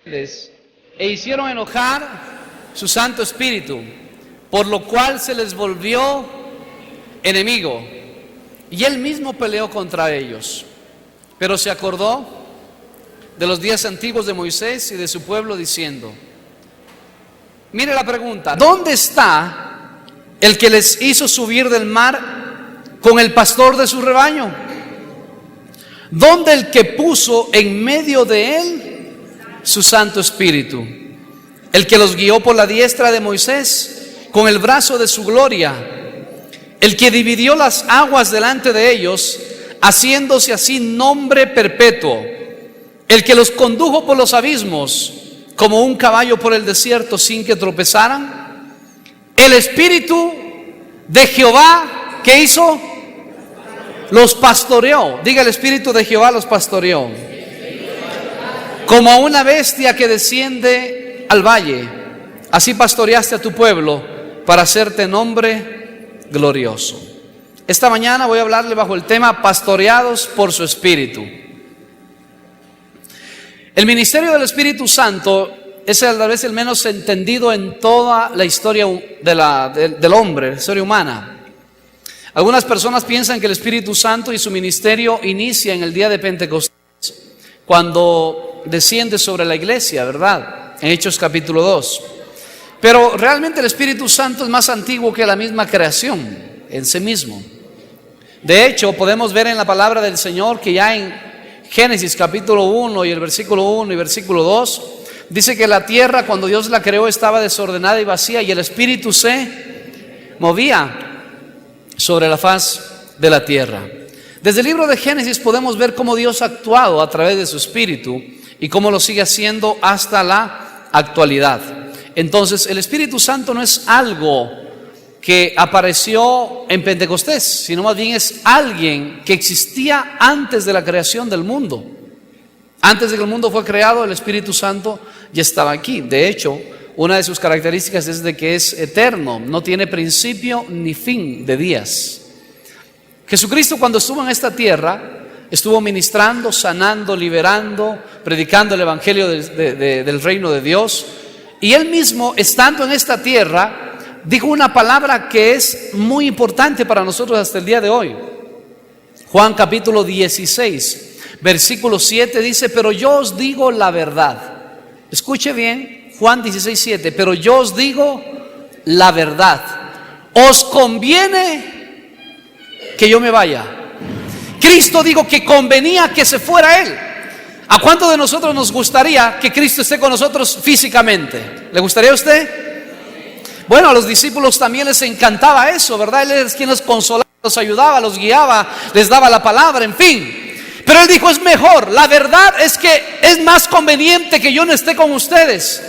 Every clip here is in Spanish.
e hicieron enojar su Santo Espíritu, por lo cual se les volvió enemigo, y él mismo peleó contra ellos. Pero se acordó de los días antiguos de Moisés y de su pueblo, diciendo: mire la pregunta, ¿dónde está el que les hizo subir del mar con el pastor de su rebaño? ¿Dónde el que puso en medio de él su Santo Espíritu? El que los guió por la diestra de Moisés con el brazo de su gloria, el que dividió las aguas delante de ellos, haciéndose así nombre perpetuo, el que los condujo por los abismos como un caballo por el desierto sin que tropezaran. El Espíritu de Jehová, ¿qué hizo? Los pastoreó. Diga: el Espíritu de Jehová los pastoreó. Como a una bestia que desciende al valle, así pastoreaste a tu pueblo para hacerte nombre glorioso. Esta mañana voy a hablarle bajo el tema pastoreados por su Espíritu. El ministerio del Espíritu Santo es tal vez el menos entendido en toda la historia del hombre, la historia humana. Algunas personas piensan que el Espíritu Santo y su ministerio inicia en el día de Pentecostés, cuando desciende sobre la iglesia, ¿verdad? En Hechos capítulo 2. Pero realmente el Espíritu Santo es más antiguo que la misma creación en sí mismo. De hecho, podemos ver en la palabra del Señor que ya en Génesis capítulo 1 y el versículo 1 y versículo 2, dice que la tierra, cuando Dios la creó, estaba desordenada y vacía, y el Espíritu se movía sobre la faz de la tierra. Desde el libro de Génesis podemos ver cómo Dios ha actuado a través de su Espíritu y cómo lo sigue haciendo hasta la actualidad. Entonces, el Espíritu Santo no es algo que apareció en Pentecostés, sino más bien es alguien que existía antes de la creación del mundo. Antes de que el mundo fue creado, el Espíritu Santo ya estaba aquí. De hecho, una de sus características es de que es eterno, no tiene principio ni fin de días. Jesucristo, cuando estuvo en esta tierra, estuvo ministrando, sanando, liberando, predicando el evangelio del reino de Dios. Y él mismo, estando en esta tierra, dijo una palabra que es muy importante para nosotros hasta el día de hoy. Juan capítulo 16, versículo 7 dice: pero yo os digo la verdad. Escuche bien, Juan 16, 7. Pero yo os digo la verdad. Os conviene que yo me vaya. Cristo dijo que convenía que se fuera Él. ¿A cuánto de nosotros nos gustaría que Cristo esté con nosotros físicamente? ¿Le gustaría a usted? Bueno, a los discípulos también les encantaba eso, ¿verdad? Él es quien los consolaba, los ayudaba, los guiaba, les daba la palabra, en fin. Pero Él dijo: es mejor, la verdad es que es más conveniente que yo no esté con ustedes.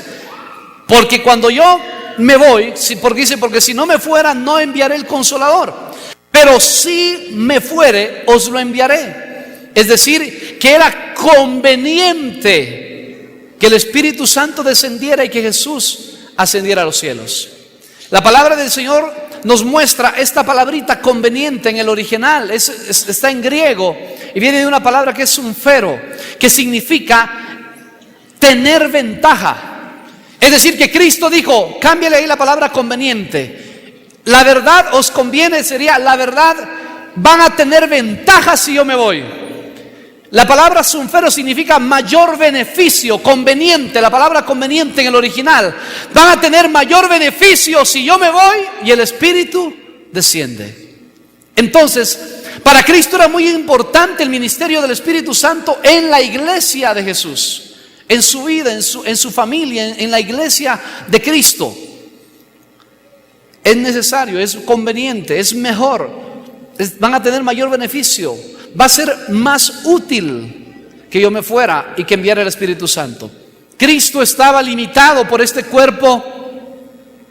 Porque cuando yo me voy, porque si no me fuera, no enviaré el Consolador. Pero si me fuere, os lo enviaré. Es decir, que era conveniente que el Espíritu Santo descendiera y que Jesús ascendiera a los cielos. La palabra del Señor nos muestra esta palabrita conveniente en el original. Está en griego y viene de una palabra que es sunfero, que significa tener ventaja. Es decir, que Cristo dijo, cámbiale ahí la palabra conveniente. La verdad os conviene, sería la verdad, van a tener ventaja si yo me voy. La palabra sunfero significa mayor beneficio, conveniente. La palabra conveniente en el original. Van a tener mayor beneficio si yo me voy y el Espíritu desciende. Entonces, para Cristo era muy importante el ministerio del Espíritu Santo en la iglesia de Jesús, en su vida, en su familia, en la iglesia de Cristo. Es necesario, es conveniente, es mejor, van a tener mayor beneficio. Va a ser más útil que yo me fuera y que enviara el Espíritu Santo. Cristo estaba limitado por este cuerpo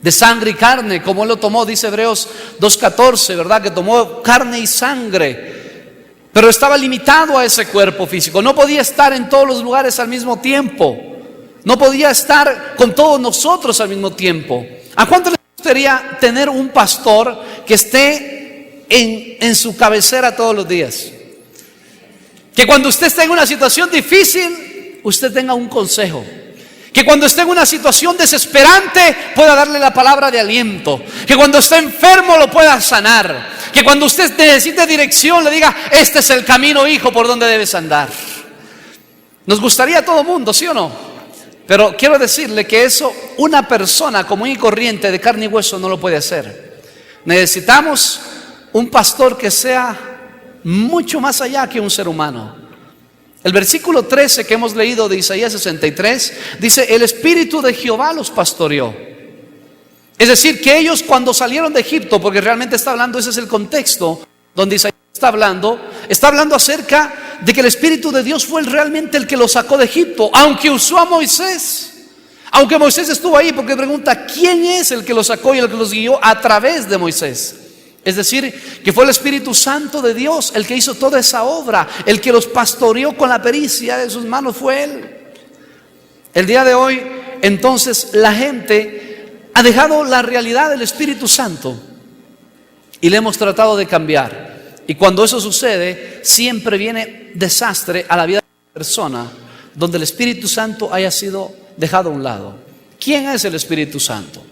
de sangre y carne, como Él lo tomó, dice Hebreos 2:14, ¿verdad? Que tomó carne y sangre, pero estaba limitado a ese cuerpo físico. No podía estar en todos los lugares al mismo tiempo. No podía estar con todos nosotros al mismo tiempo. ¿A cuánto les gustaría tener un pastor que esté en su cabecera todos los días? Que cuando usted está en una situación difícil, usted tenga un consejo. Que cuando esté en una situación desesperante pueda darle la palabra de aliento. Que cuando esté enfermo lo pueda sanar. Que cuando usted necesite dirección le diga: este es el camino, hijo, por donde debes andar. Nos gustaría a todo mundo, ¿sí o no? Pero quiero decirle que eso una persona común y corriente de carne y hueso no lo puede hacer. Necesitamos un pastor que sea mucho más allá que un ser humano. El versículo 13 que hemos leído de Isaías 63 dice: el Espíritu de Jehová los pastoreó. Es decir, que ellos cuando salieron de Egipto, porque realmente está hablando, ese es el contexto donde Isaías está hablando acerca de que el Espíritu de Dios fue realmente el que los sacó de Egipto, aunque usó a Moisés. Aunque Moisés estuvo ahí, porque pregunta: ¿quién es el que los sacó y el que los guió a través de Moisés? Es decir, que fue el Espíritu Santo de Dios el que hizo toda esa obra, el que los pastoreó con la pericia de sus manos, fue Él. El día de hoy, entonces, la gente ha dejado la realidad del Espíritu Santo y le hemos tratado de cambiar. Y cuando eso sucede, siempre viene desastre a la vida de la persona donde el Espíritu Santo haya sido dejado a un lado. ¿Quién es el Espíritu Santo?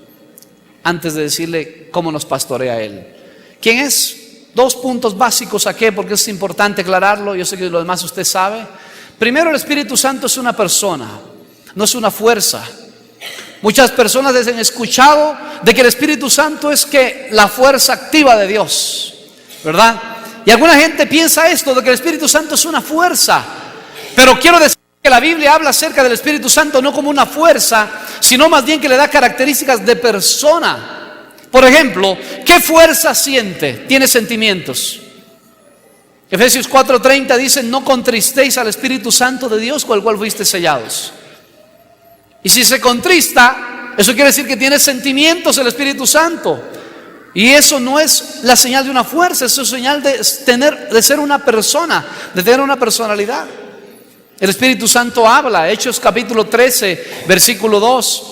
Antes de decirle cómo nos pastorea Él. ¿Quién es? 2 puntos básicos saqué porque es importante aclararlo. Yo sé que lo demás usted sabe. Primero, el Espíritu Santo es una persona, no es una fuerza. Muchas personas han escuchado de que el Espíritu Santo es que la fuerza activa de Dios, ¿verdad? Y alguna gente piensa esto, de que el Espíritu Santo es una fuerza. Pero quiero decir que la Biblia habla acerca del Espíritu Santo no como una fuerza, sino más bien que le da características de persona. Por ejemplo, ¿qué fuerza siente? Tiene sentimientos. Efesios 4:30 dice: no contristéis al Espíritu Santo de Dios, con el cual fuiste sellados. Y si se contrista, eso quiere decir que tiene sentimientos el Espíritu Santo. Y eso no es la señal de una fuerza, eso es señal de ser una persona, de tener una personalidad. El Espíritu Santo habla. Hechos capítulo 13, versículo 2,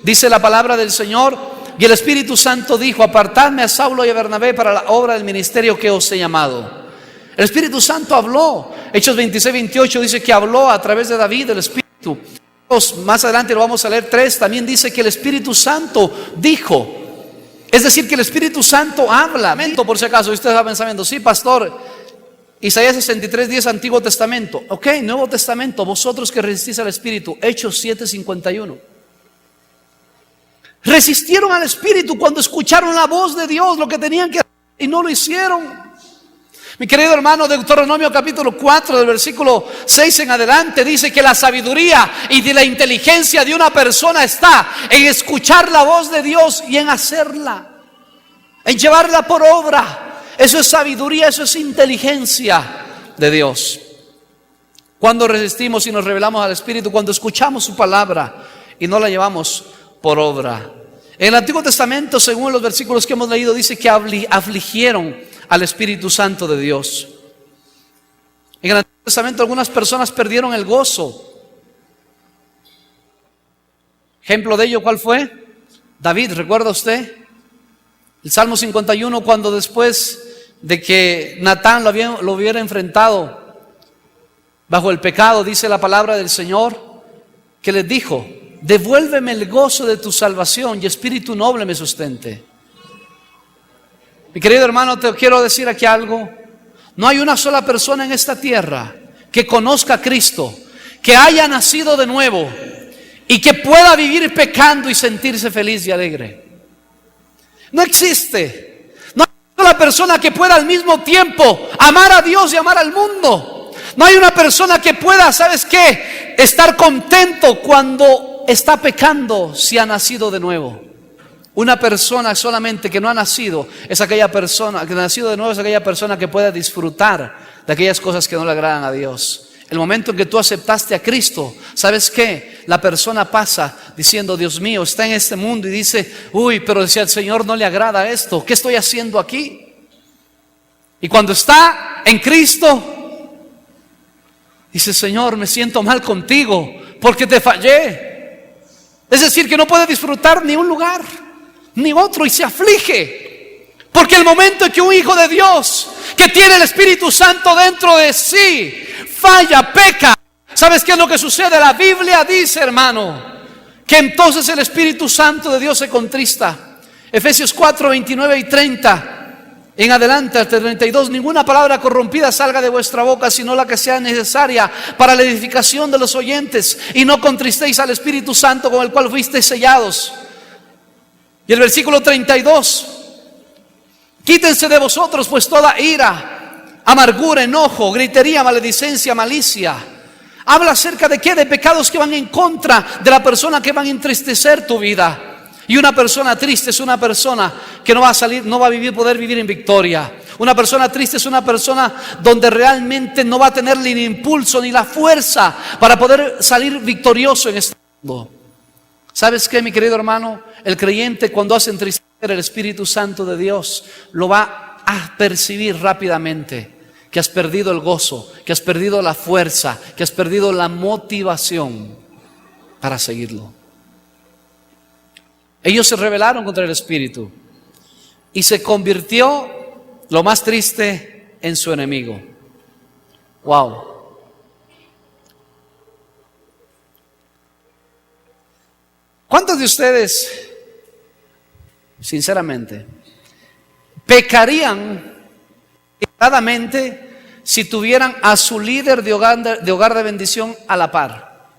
dice la palabra del Señor: y el Espíritu Santo dijo: apartadme a Saulo y a Bernabé para la obra del ministerio que os he llamado. El Espíritu Santo habló. Hechos 26-28 dice que habló a través de David el Espíritu. Más adelante lo vamos a leer 3, también dice que el Espíritu Santo dijo. Es decir, que el Espíritu Santo habla. Por si acaso usted está pensando: sí, pastor, Isaías 63:10, Antiguo Testamento. Ok, Nuevo Testamento, vosotros que resistís al Espíritu. Hechos 7:51. Resistieron al Espíritu cuando escucharon la voz de Dios, lo que tenían que hacer, y no lo hicieron. Mi querido hermano, Deuteronomio capítulo 4, del versículo 6 en adelante, dice que la sabiduría y de la inteligencia de una persona está en escuchar la voz de Dios y en hacerla, en llevarla por obra. Eso es sabiduría, eso es inteligencia de Dios. Cuando resistimos y nos rebelamos al Espíritu, cuando escuchamos su palabra y no la llevamos por obra. En el Antiguo Testamento, según los versículos que hemos leído, dice que afligieron al Espíritu Santo de Dios. En el Antiguo Testamento algunas personas perdieron el gozo. Ejemplo de ello, ¿cuál fue? David, ¿recuerda usted? El Salmo 51, cuando después de que Natán lo hubiera enfrentado bajo el pecado, dice la palabra del Señor, que les dijo: devuélveme el gozo de tu salvación y espíritu noble me sustente. Mi querido hermano, te quiero decir aquí algo. No hay una sola persona en esta tierra que conozca a Cristo, que haya nacido de nuevo y que pueda vivir pecando y sentirse feliz y alegre. No existe. No hay una sola persona que pueda al mismo tiempo amar a Dios y amar al mundo. No hay una persona que pueda, ¿sabes qué?, estar contento cuando está pecando si ha nacido de nuevo. Una persona solamente que no ha nacido es aquella persona, que ha nacido de nuevo es aquella persona que pueda disfrutar de aquellas cosas que no le agradan a Dios. El momento en que tú aceptaste a Cristo, ¿sabes qué? La persona pasa diciendo: Dios mío, está en este mundo, y dice: uy, pero si al Señor no le agrada esto, ¿qué estoy haciendo aquí? Y cuando está en Cristo, dice: Señor, me siento mal contigo porque te fallé. Es decir, que no puede disfrutar ni un lugar ni otro, y se aflige, porque el momento en que un hijo de Dios que tiene el Espíritu Santo dentro de sí falla, peca, ¿sabes qué es lo que sucede? La Biblia dice, hermano, que entonces el Espíritu Santo de Dios se contrista. Efesios 4, 29 y 30. En adelante, hasta el 32, ninguna palabra corrompida salga de vuestra boca, sino la que sea necesaria para la edificación de los oyentes. Y no contristéis al Espíritu Santo con el cual fuisteis sellados. Y el versículo 32. Quítense de vosotros pues toda ira, amargura, enojo, gritería, maledicencia, malicia. Habla acerca de qué, de pecados que van en contra de la persona, que van a entristecer tu vida. Y una persona triste es una persona que no va a poder vivir en victoria. Una persona triste es una persona donde realmente no va a tener ni el impulso ni la fuerza para poder salir victorioso en este mundo. ¿Sabes qué, mi querido hermano? El creyente, cuando hace entristecer el Espíritu Santo de Dios, lo va a percibir rápidamente. Que has perdido el gozo, que has perdido la fuerza, que has perdido la motivación para seguirlo. Ellos se rebelaron contra el Espíritu y se convirtió, lo más triste, en su enemigo. Wow. ¿Cuántos de ustedes, sinceramente, pecarían claramente si tuvieran a su líder de hogar de bendición a la par?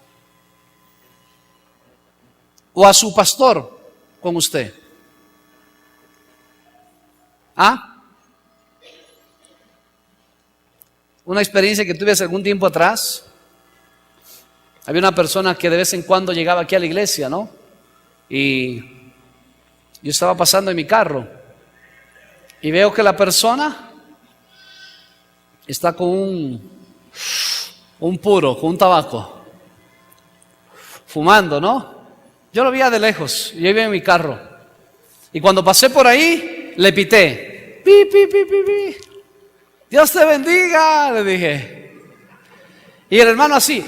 O a su pastor con usted. Una experiencia que tuve hace algún tiempo atrás. Había una persona que de vez en cuando llegaba aquí a la iglesia, ¿no? Y yo estaba pasando en mi carro y veo que la persona está con un puro, con un tabaco, fumando, ¿no? Yo lo veía de lejos, yo iba en mi carro. Y cuando pasé por ahí, le pité. Pi, pi, pi, pi, pi. Dios te bendiga, le dije. Y el hermano así,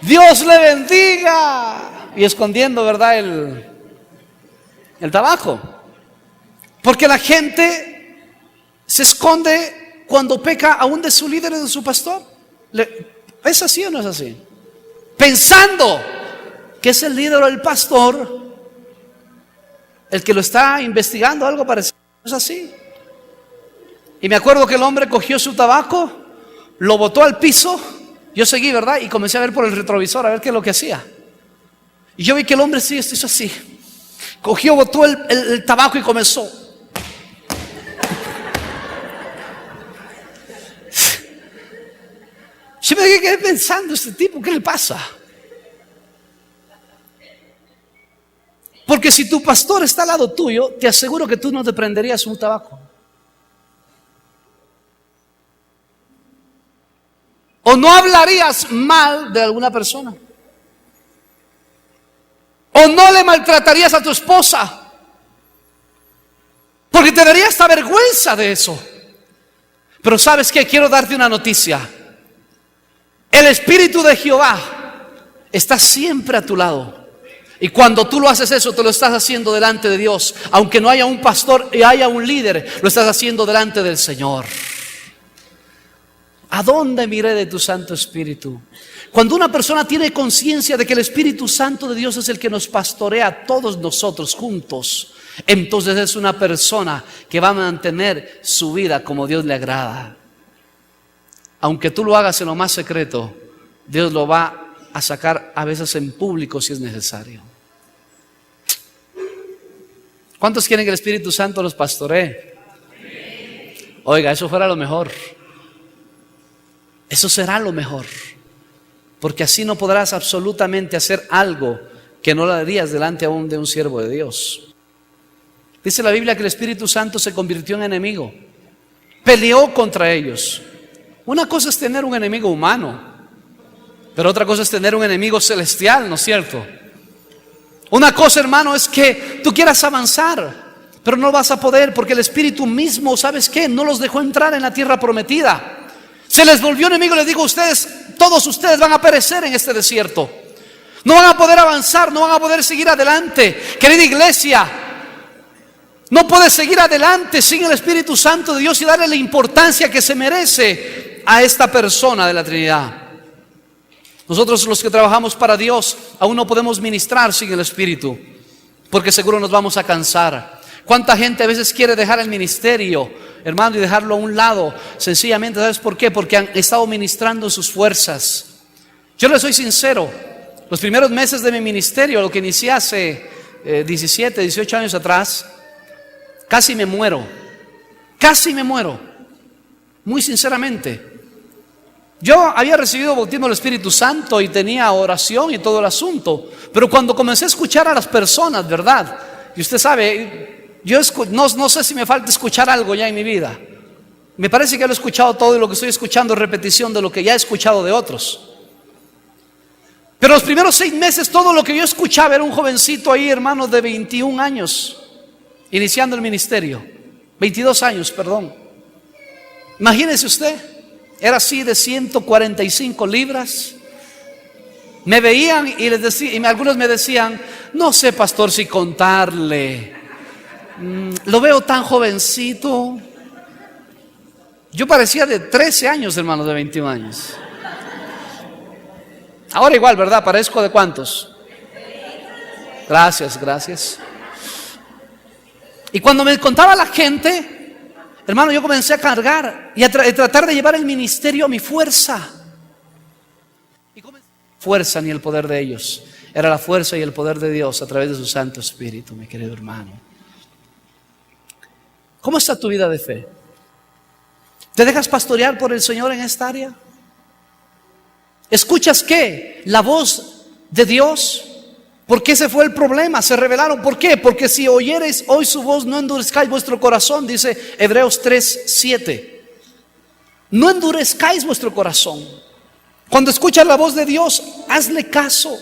Dios le bendiga. Y escondiendo, ¿verdad? El tabaco. Porque la gente se esconde cuando peca aún de su líder y de su pastor. ¿Es así o no es así? Pensando que es el líder o el pastor el que lo está investigando, algo parecido. Es así. Y me acuerdo que el hombre cogió su tabaco, lo botó al piso. Yo seguí, ¿verdad? Y comencé a ver por el retrovisor, a ver qué es lo que hacía. Y yo vi que el hombre sí hizo así. Cogió, botó el tabaco y comenzó. Yo me quedé pensando, este tipo, ¿qué le pasa? Porque si tu pastor está al lado tuyo, te aseguro que tú no te prenderías un tabaco. O no hablarías mal de alguna persona. O no le maltratarías a tu esposa. Porque te daría esta vergüenza de eso. Pero ¿sabes qué? Quiero darte una noticia. El Espíritu de Jehová está siempre a tu lado. Y cuando tú lo haces eso, te lo estás haciendo delante de Dios. Aunque no haya un pastor y haya un líder, lo estás haciendo delante del Señor. ¿A dónde miré de tu Santo Espíritu? Cuando una persona tiene conciencia de que el Espíritu Santo de Dios es el que nos pastorea a todos nosotros juntos, entonces es una persona que va a mantener su vida como Dios le agrada. Aunque tú lo hagas en lo más secreto, Dios lo va a sacar a veces en público si es necesario. ¿Cuántos quieren que el Espíritu Santo los pastoree? Oiga, eso fuera lo mejor. Eso será lo mejor. Porque así no podrás absolutamente hacer algo que no lo harías delante aún de un siervo de Dios. Dice la Biblia que el Espíritu Santo se convirtió en enemigo. Peleó contra ellos. Una cosa es tener un enemigo humano, pero otra cosa es tener un enemigo celestial, ¿no es cierto? Una cosa, hermano, es que tú quieras avanzar, pero no vas a poder porque el Espíritu mismo, ¿sabes qué? No los dejó entrar en la tierra prometida. Se les volvió enemigo. Les digo a ustedes, todos ustedes van a perecer en este desierto. No van a poder avanzar, no van a poder seguir adelante. Querida iglesia, no puedes seguir adelante sin el Espíritu Santo de Dios y darle la importancia que se merece a esta persona de la Trinidad. Nosotros los que trabajamos para Dios aún no podemos ministrar sin el Espíritu, porque seguro nos vamos a cansar. ¿Cuánta gente a veces quiere dejar el ministerio, hermano, y dejarlo a un lado? Sencillamente, ¿sabes por qué? Porque han estado ministrando sus fuerzas. Yo les soy sincero, los primeros meses de mi ministerio, lo que inicié hace 17, 18 años atrás, casi me muero, muy sinceramente. Yo había recibido bautismo del Espíritu Santo y tenía oración y todo el asunto, pero cuando comencé a escuchar a las personas, ¿verdad? Y usted sabe, yo no sé si me falta escuchar algo ya en mi vida. Me parece que lo he escuchado todo y lo que estoy escuchando es repetición de lo que ya he escuchado de otros. Pero los primeros 6 meses todo lo que yo escuchaba era un jovencito ahí, hermano, de 21 años, iniciando el ministerio. 22 años, perdón. Imagínese usted. Era así de 145 libras. Me veían y les decía, y algunos me decían, no sé, pastor, si contarle. Lo veo tan jovencito. Yo parecía de 13 años, hermano, de 21 años. Ahora igual, ¿verdad? ¿Parezco de cuántos? Gracias. Y cuando me contaba la gente, hermano, yo comencé a cargar y a tratar de llevar el ministerio a mi fuerza. Y fuerza ni el poder de ellos. Era la fuerza y el poder de Dios a través de su Santo Espíritu, mi querido hermano. ¿Cómo está tu vida de fe? ¿Te dejas pastorear por el Señor en esta área? ¿Escuchas qué? La voz de Dios. Porque ese fue el problema, se rebelaron. ¿Por qué? Porque si oyereis hoy su voz, no endurezcáis vuestro corazón, dice Hebreos 3:7. No endurezcáis vuestro corazón. Cuando escuchas la voz de Dios, hazle caso.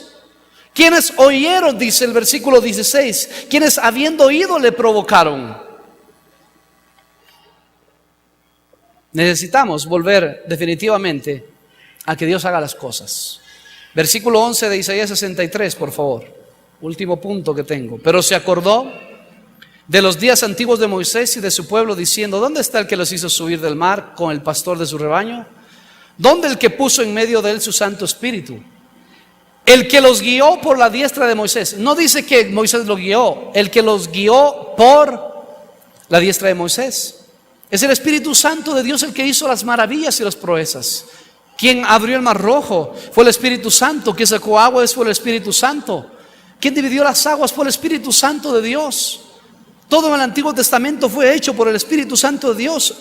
Quienes oyeron, dice el versículo 16, quienes habiendo oído le provocaron. Necesitamos volver definitivamente a que Dios haga las cosas. Versículo 11 de Isaías 63, por favor. Último punto que tengo. Pero se acordó de los días antiguos de Moisés y de su pueblo, diciendo: ¿dónde está el que los hizo subir del mar con el pastor de su rebaño? ¿Dónde el que puso en medio de él su Santo Espíritu? El que los guió por la diestra de Moisés. No dice que Moisés los guió, el que los guió por la diestra de Moisés. Es el Espíritu Santo de Dios el que hizo las maravillas y las proezas. Quien abrió el mar rojo fue el Espíritu Santo. Quien sacó agua fue el Espíritu Santo. Quien dividió las aguas fue el Espíritu Santo de Dios. Todo en el Antiguo Testamento fue hecho por el Espíritu Santo de Dios.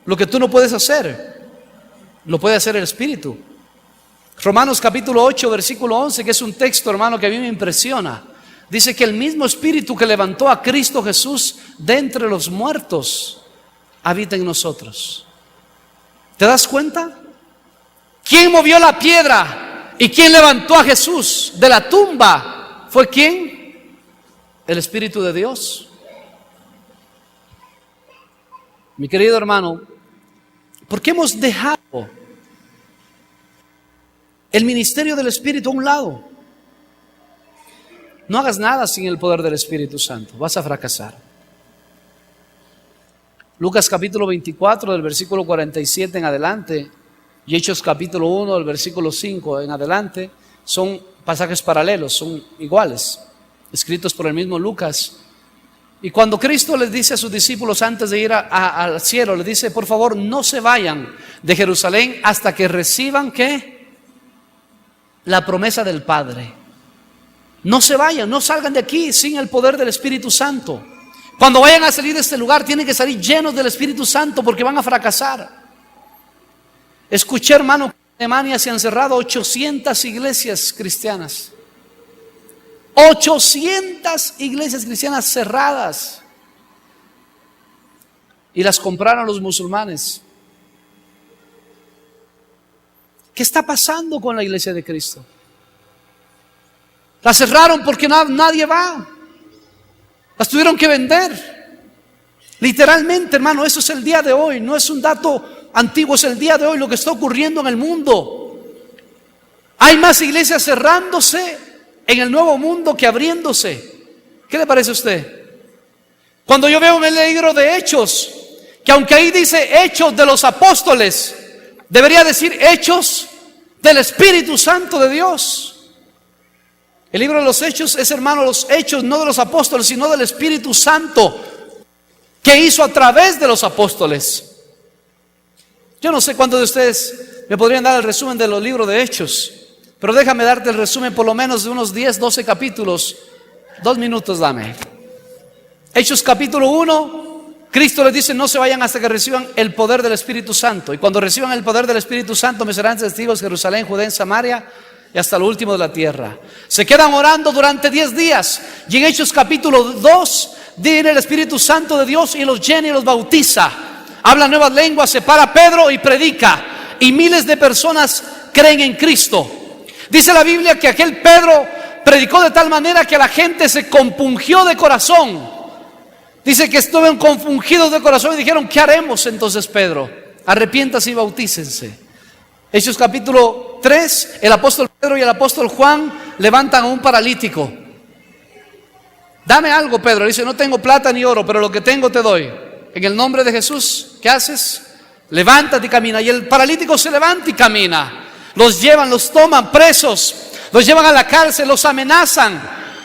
Lo que tú no puedes hacer, lo puede hacer el Espíritu. Romanos capítulo 8, versículo 11, que es un texto, hermano, que a mí me impresiona. Dice que el mismo Espíritu que levantó a Cristo Jesús de entre los muertos habita en nosotros. ¿Te das cuenta? ¿Quién movió la piedra y quién levantó a Jesús de la tumba? ¿Fue quién? El Espíritu de Dios. Mi querido hermano, ¿por qué hemos dejado el ministerio del Espíritu a un lado? No hagas nada sin el poder del Espíritu Santo, vas a fracasar. Lucas capítulo 24 del versículo 47 en adelante y Hechos capítulo 1 del versículo 5 en adelante son pasajes paralelos, son iguales, escritos por el mismo Lucas. Y cuando Cristo les dice a sus discípulos antes de ir al cielo, les dice: por favor, no se vayan de Jerusalén hasta que reciban ¿qué? La promesa del Padre. No se vayan, no salgan de aquí sin el poder del Espíritu Santo. Cuando vayan a salir de este lugar, tienen que salir llenos del Espíritu Santo, porque van a fracasar. Escuché, hermano, que en Alemania se han cerrado 800 iglesias cristianas. 800 iglesias cristianas cerradas. Y las compraron los musulmanes. ¿Qué está pasando con la iglesia de Cristo? La cerraron porque nadie va. Las tuvieron que vender. Literalmente, hermano, eso es el día de hoy. No es un dato antiguo, es el día de hoy lo que está ocurriendo en el mundo. Hay más iglesias cerrándose en el nuevo mundo que abriéndose. ¿Qué le parece a usted? Cuando yo veo en el libro de Hechos, que aunque ahí dice Hechos de los Apóstoles, debería decir Hechos del Espíritu Santo de Dios. El libro de los Hechos es, hermano, los hechos no de los apóstoles, sino del Espíritu Santo que hizo a través de los apóstoles. Yo no sé cuántos de ustedes me podrían dar el resumen de los libros de Hechos, pero déjame darte el resumen por lo menos de unos 10, 12 capítulos. 2 minutos dame. Hechos capítulo 1, Cristo les dice: no se vayan hasta que reciban el poder del Espíritu Santo. Y cuando reciban el poder del Espíritu Santo me serán testigos en Jerusalén, Judea, en Samaria y hasta lo último de la tierra. Se quedan orando durante 10 días. Y en Hechos capítulo 2 viene el Espíritu Santo de Dios y los llena y los bautiza. Habla nuevas lenguas, se para Pedro y predica. Y miles de personas creen en Cristo. Dice la Biblia que aquel Pedro predicó de tal manera que la gente se compungió de corazón. Dice que estuvieron compungidos de corazón y dijeron: ¿qué haremos entonces, Pedro? Arrepiéntase y bautícense. Hechos capítulo 3, el apóstol Pedro y el apóstol Juan levantan a un paralítico. Dame algo, Pedro. Dice: no tengo plata ni oro, pero lo que tengo te doy. En el nombre de Jesús, ¿qué haces? Levántate y camina. Y el paralítico se levanta y camina. Los llevan, los toman presos, los llevan a la cárcel, los amenazan.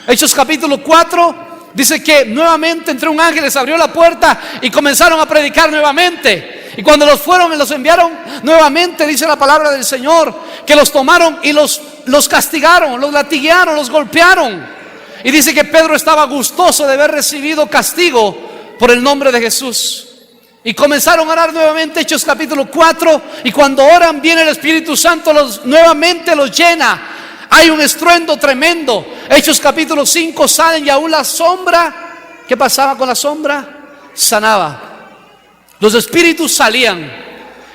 Hechos capítulo 4 dice que nuevamente entró un ángel, les abrió la puerta y comenzaron a predicar nuevamente. Y cuando los fueron y los enviaron nuevamente, dice la palabra del Señor, que los tomaron y los castigaron, los latiguearon, los golpearon. Y dice que Pedro estaba gustoso de haber recibido castigo por el nombre de Jesús. Y comenzaron a orar nuevamente. Hechos capítulo 4. Y cuando oran, viene el Espíritu Santo, nuevamente los llena. Hay un estruendo tremendo. Hechos capítulo 5 salen y aún la sombra. ¿Qué pasaba con la sombra? Sanaba. Los espíritus salían.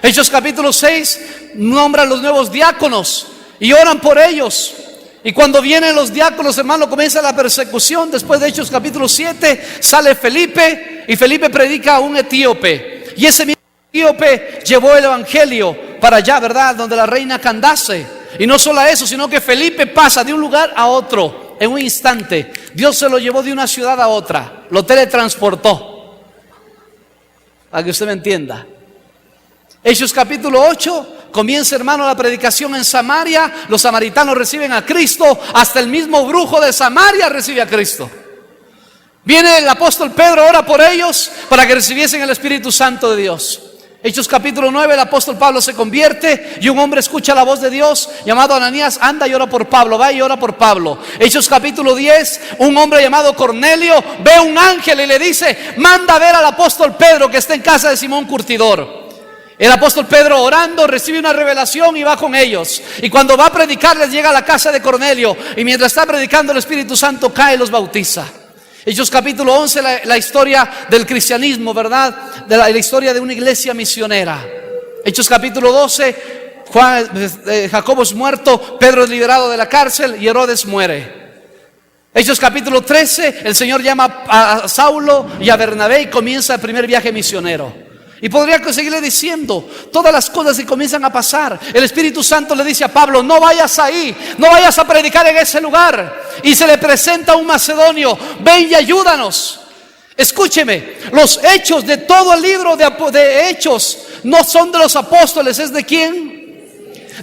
Hechos capítulo 6 nombran los nuevos diáconos y oran por ellos. Y cuando vienen los diáconos, hermano, comienza la persecución. Después de Hechos capítulo 7 sale Felipe y Felipe predica a un etíope. Y ese mismo etíope llevó el evangelio para allá, ¿verdad? Donde la reina Candace. Y no solo eso, sino que Felipe pasa de un lugar a otro en un instante. Dios se lo llevó de una ciudad a otra, lo teletransportó. Para que usted me entienda. Hechos capítulo 8 comienza, hermano, la predicación en Samaria. Los samaritanos reciben a Cristo. Hasta el mismo brujo de Samaria recibe a Cristo. Viene el apóstol Pedro, ora por ellos para que recibiesen el Espíritu Santo de Dios. Hechos capítulo 9, el apóstol Pablo se convierte y un hombre escucha la voz de Dios llamado Ananías: anda y ora por Pablo, va y ora por Pablo. Hechos capítulo 10, un hombre llamado Cornelio ve un ángel y le dice: manda a ver al apóstol Pedro que está en casa de Simón Curtidor. El apóstol Pedro, orando, recibe una revelación y va con ellos. Y cuando va a predicar, les llega a la casa de Cornelio. Y mientras está predicando, el Espíritu Santo cae y los bautiza. Hechos capítulo 11, la historia del cristianismo, ¿verdad? La historia de una iglesia misionera. Hechos capítulo 12, Jacobo es muerto, Pedro es liberado de la cárcel y Herodes muere. Hechos capítulo 13, el Señor llama a Saulo y a Bernabé y comienza el primer viaje misionero. Y podría seguirle diciendo todas las cosas que comienzan a pasar. El Espíritu Santo le dice a Pablo: no vayas ahí, no vayas a predicar en ese lugar. Y se le presenta a un macedonio: ven y ayúdanos. Escúcheme, los hechos de todo el libro de Hechos no son de los apóstoles, ¿es de quién?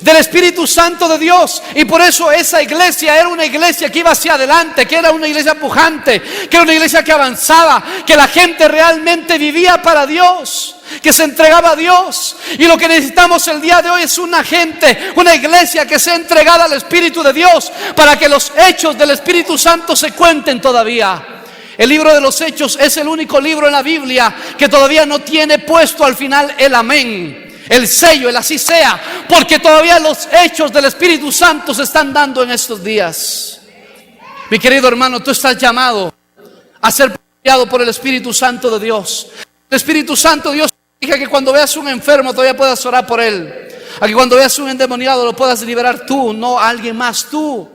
Del Espíritu Santo de Dios. Y por eso esa iglesia era una iglesia que iba hacia adelante, que era una iglesia pujante, que era una iglesia que avanzaba, que la gente realmente vivía para Dios, que se entregaba a Dios. Y lo que necesitamos el día de hoy es una gente, una iglesia que sea entregada al Espíritu de Dios, para que los hechos del Espíritu Santo se cuenten todavía. El libro de los Hechos es el único libro en la Biblia que todavía no tiene puesto al final el amén, el sello, el así sea, porque todavía los hechos del Espíritu Santo se están dando en estos días. Mi querido hermano, tú estás llamado a ser guiado por el Espíritu Santo de Dios. El Espíritu Santo de Dios dice que cuando veas un enfermo todavía puedas orar por él, a que cuando veas un endemoniado lo puedas liberar tú, no alguien más, tú,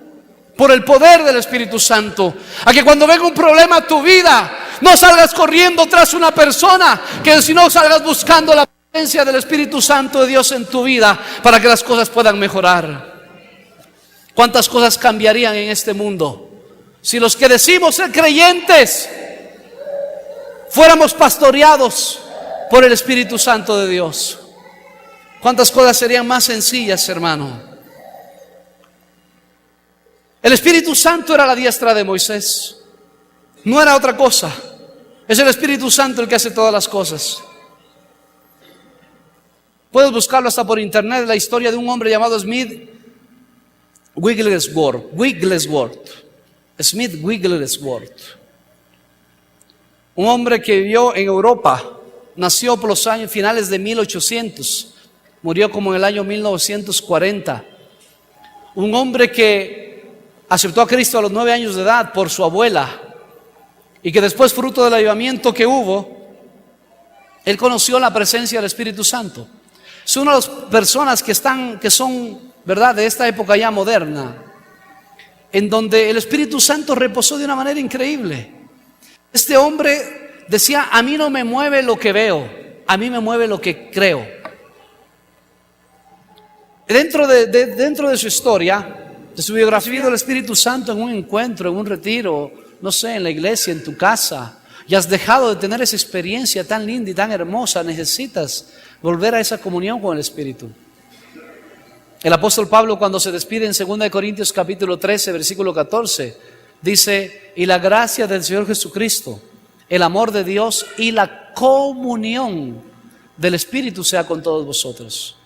por el poder del Espíritu Santo. A que cuando venga un problema a tu vida no salgas corriendo tras una persona, que si no salgas buscando la presencia del Espíritu Santo de Dios en tu vida para que las cosas puedan mejorar. ¿Cuántas cosas cambiarían en este mundo si los que decimos ser creyentes fuéramos pastoreados por el Espíritu Santo de Dios? ¿Cuántas cosas serían más sencillas, hermano? El Espíritu Santo era la diestra de Moisés. No era otra cosa. Es el Espíritu Santo el que hace todas las cosas. Puedes buscarlo hasta por internet, la historia de un hombre llamado Smith Wigglesworth. Smith Wigglesworth. Un hombre que vivió en Europa, nació por los años finales de 1800, murió como en el año 1940. Un hombre que aceptó a Cristo a los 9 años de edad por su abuela y que después, fruto del avivamiento que hubo, él conoció la presencia del Espíritu Santo. Es una de las personas que son, ¿verdad?, de esta época ya moderna, en donde el Espíritu Santo reposó de una manera increíble. Este hombre decía: a mí no me mueve lo que veo, a mí me mueve lo que creo. Dentro de su historia, de su biografía del Espíritu Santo, en un encuentro, en un retiro, no sé, en la iglesia, en tu casa, y has dejado de tener esa experiencia tan linda y tan hermosa, necesitas volver a esa comunión con el Espíritu. El apóstol Pablo, cuando se despide en 2 Corintios capítulo 13, versículo 14, dice: y la gracia del Señor Jesucristo, el amor de Dios y la comunión del Espíritu sea con todos vosotros.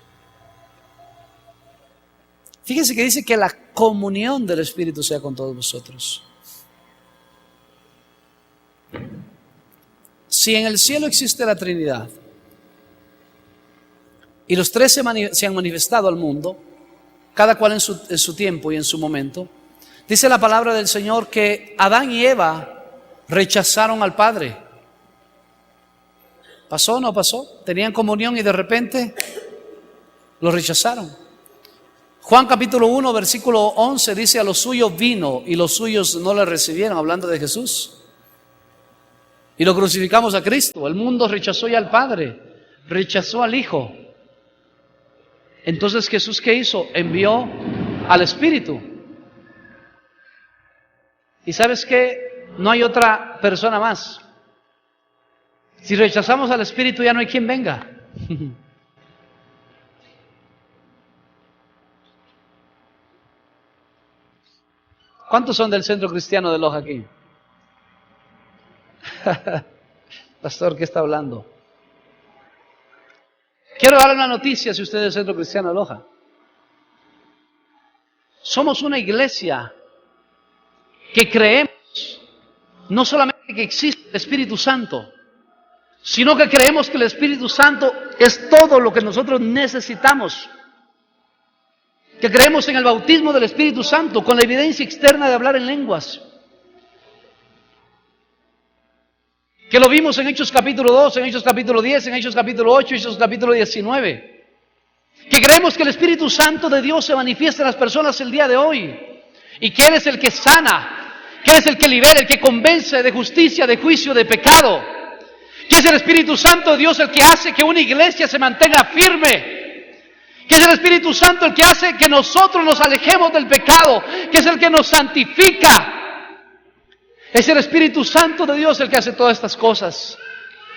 Fíjense que dice que la comunión del Espíritu sea con todos vosotros. Si en el cielo existe la Trinidad y los tres se han manifestado al mundo, cada cual en su tiempo y en su momento, dice la palabra del Señor que Adán y Eva rechazaron al Padre. ¿Pasó o no pasó? Tenían comunión y de repente lo rechazaron. Juan capítulo 1, versículo 11 dice: a los suyos vino y los suyos no le recibieron, hablando de Jesús. Y lo crucificamos a Cristo. El mundo rechazó ya al Padre, rechazó al Hijo. Entonces Jesús, ¿qué hizo? Envió al Espíritu. Y ¿sabes qué? No hay otra persona más. Si rechazamos al Espíritu, ya no hay quien venga. ¿Cuántos son del Centro Cristiano de Loja aquí? Pastor, ¿qué está hablando? Quiero darle una noticia si usted es del Centro Cristiano de Loja. Somos una iglesia que creemos no solamente que existe el Espíritu Santo, sino que creemos que el Espíritu Santo es todo lo que nosotros necesitamos. Que creemos en el bautismo del Espíritu Santo con la evidencia externa de hablar en lenguas. Que lo vimos en Hechos capítulo 2, en Hechos capítulo 10, en Hechos capítulo 8, Hechos capítulo 19. Que creemos que el Espíritu Santo de Dios se manifiesta en las personas el día de hoy. Y que Él es el que sana, que Él es el que libera, el que convence de justicia, de juicio, de pecado. Que es el Espíritu Santo de Dios el que hace que una iglesia se mantenga firme. Que es el Espíritu Santo el que hace que nosotros nos alejemos del pecado, que es el que nos santifica. Es el Espíritu Santo de Dios el que hace todas estas cosas.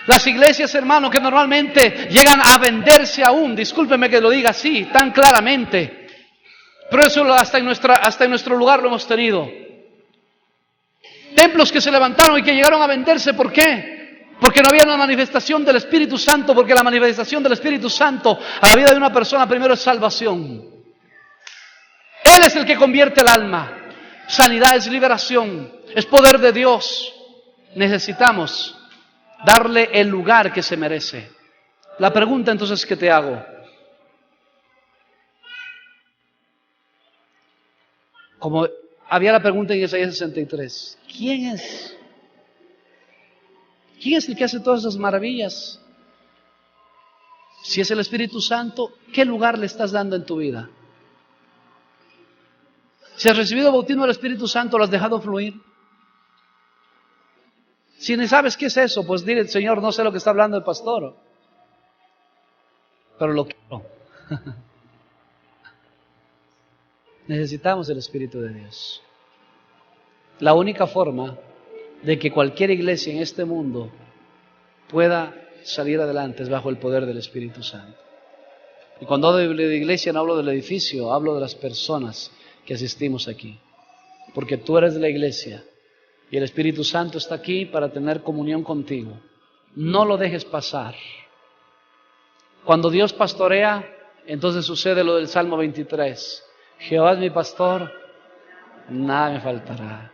Las iglesias, hermano, que normalmente llegan a venderse aún, discúlpeme que lo diga así, tan claramente, pero eso hasta en nuestro lugar lo hemos tenido. Templos que se levantaron y que llegaron a venderse, ¿por qué? Porque no había una manifestación del Espíritu Santo, porque la manifestación del Espíritu Santo a la vida de una persona primero es salvación. Él es el que convierte el alma. Sanidad es liberación, es poder de Dios. Necesitamos darle el lugar que se merece. La pregunta entonces que te hago: como había la pregunta en Isaías 63, ¿quién es? ¿Quién es el que hace todas esas maravillas? Si es el Espíritu Santo, ¿qué lugar le estás dando en tu vida? Si has recibido el bautismo del Espíritu Santo, ¿lo has dejado fluir? Si ni sabes qué es eso, pues dile: Señor, no sé lo que está hablando el pastor, pero lo quiero. Necesitamos el Espíritu de Dios. La única forma de que cualquier iglesia en este mundo pueda salir adelante es bajo el poder del Espíritu Santo. Y cuando hablo de iglesia no hablo del edificio, hablo de las personas que asistimos aquí. porque tú eres la iglesia y el Espíritu Santo está aquí para tener comunión contigo. No lo dejes pasar. Cuando Dios pastorea, entonces sucede lo del Salmo 23. Jehová es mi pastor, nada me faltará.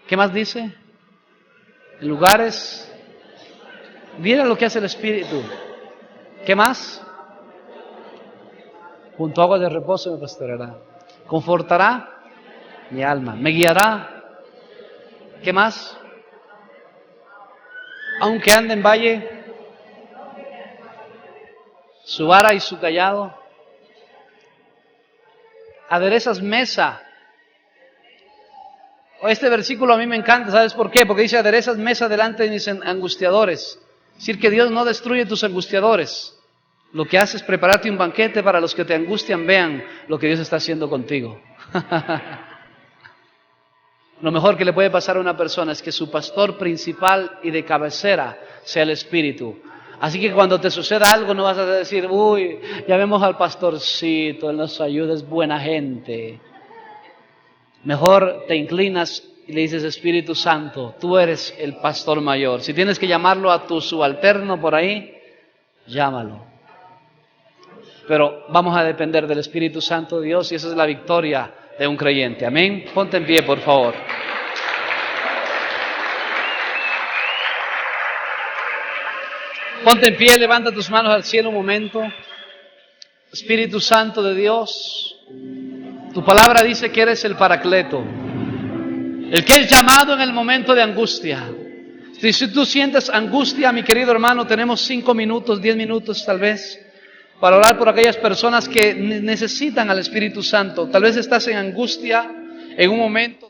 ¿Qué más dice? En lugares, mira lo que hace el Espíritu. ¿Qué más? Junto a aguas de reposo me pastoreará. Confortará mi alma, me guiará. ¿Qué más? Aunque ande en valle, su vara y su callado. Aderezas mesa. Este versículo a mí me encanta, ¿sabes por qué? Porque dice, aderezas mesa delante de mis angustiadores. Es decir, que Dios no destruye tus angustiadores. Lo que hace es prepararte un banquete para los que te angustian, vean lo que Dios está haciendo contigo. Lo mejor que le puede pasar a una persona es que su pastor principal y de cabecera sea el Espíritu. Así que cuando te suceda algo no vas a decir, uy, ya vemos al pastorcito, él nos ayuda, es buena gente. Mejor te inclinas y le dices, Espíritu Santo, tú eres el pastor mayor. Si tienes que llamarlo a tu subalterno por ahí, llámalo. Pero vamos a depender del Espíritu Santo de Dios y esa es la victoria de un creyente. Amén. Ponte en pie, por favor. Ponte en pie, levanta tus manos al cielo un momento. Espíritu Santo de Dios, tu palabra dice que eres el Paracleto, el que es llamado en el momento de angustia. Si tú sientes angustia, mi querido hermano, tenemos 5 minutos, 10 minutos tal vez, para orar por aquellas personas que necesitan al Espíritu Santo. Tal vez estás en angustia en un momento.